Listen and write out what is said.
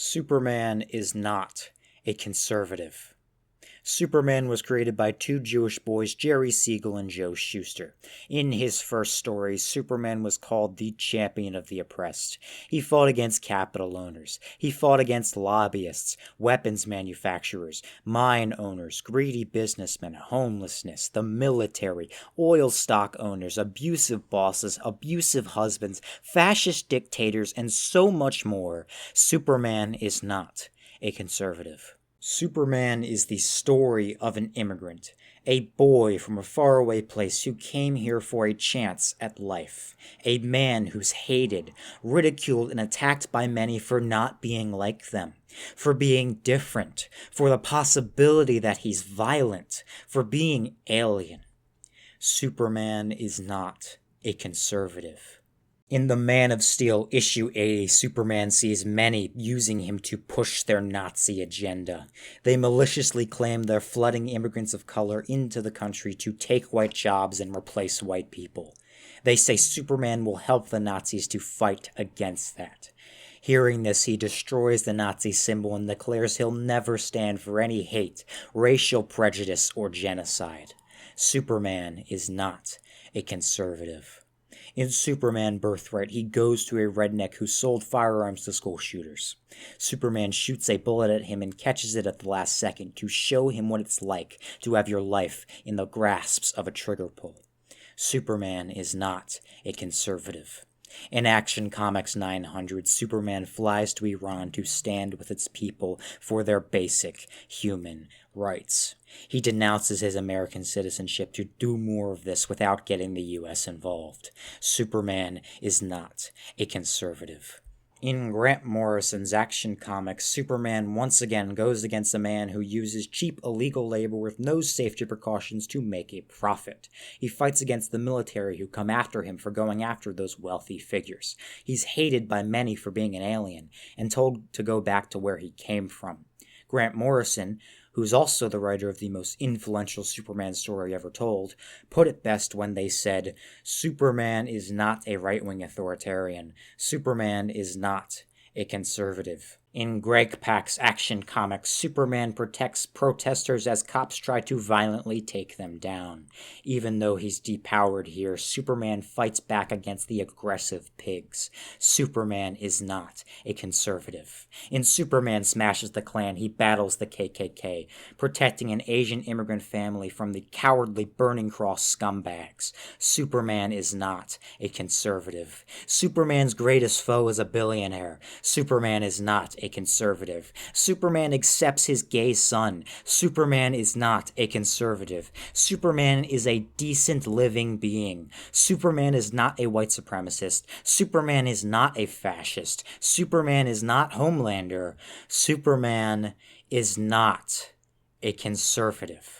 Superman is not a conservative. Superman was created by two Jewish boys, Jerry Siegel and Joe Shuster. In his first story, Superman was called the champion of the oppressed. He fought against capital owners. He fought against lobbyists, weapons manufacturers, mine owners, greedy businessmen, homelessness, the military, oil stock owners, abusive bosses, abusive husbands, fascist dictators, and so much more. Superman is not a conservative. Superman is the story of an immigrant, a boy from a faraway place who came here for a chance at life, a man who's hated, ridiculed, and attacked by many for not being like them, for being different, for the possibility that he's violent, for being alien. Superman is not a conservative. In The Man of Steel, issue 80, Superman sees many using him to push their Nazi agenda. They maliciously claim they're flooding immigrants of color into the country to take white jobs and replace white people. They say Superman will help the Nazis to fight against that. Hearing this, he destroys the Nazi symbol and declares he'll never stand for any hate, racial prejudice, or genocide. Superman is not a conservative. In Superman Birthright, he goes to a redneck who sold firearms to school shooters. Superman shoots a bullet at him and catches it at the last second to show him what it's like to have your life in the grasps of a trigger pull. Superman is not a conservative. In Action Comics 900, Superman flies to Iran to stand with its people for their basic human rights. He denounces his American citizenship to do more of this without getting the US involved. Superman is not a conservative. In Grant Morrison's Action Comics, Superman once again goes against a man who uses cheap illegal labor with no safety precautions to make a profit. He fights against the military who come after him for going after those wealthy figures. He's hated by many for being an alien and told to go back to where he came from. Grant Morrison, who's also the writer of the most influential Superman story ever told, put it best when they said, Superman is not a right-wing authoritarian. Superman is not a conservative. In Greg Pak's Action Comics, Superman protects protesters as cops try to violently take them down. Even though he's depowered here, Superman fights back against the aggressive pigs. Superman is not a conservative. In Superman Smashes the Klan, he battles the KKK, protecting an Asian immigrant family from the cowardly Burning Cross scumbags. Superman is not a conservative. Superman's greatest foe is a billionaire. Superman is not a conservative. Superman accepts his gay son. Superman is not a conservative. Superman is a decent living being. Superman is not a white supremacist. Superman is not a fascist. Superman is not Homelander. Superman is not a conservative.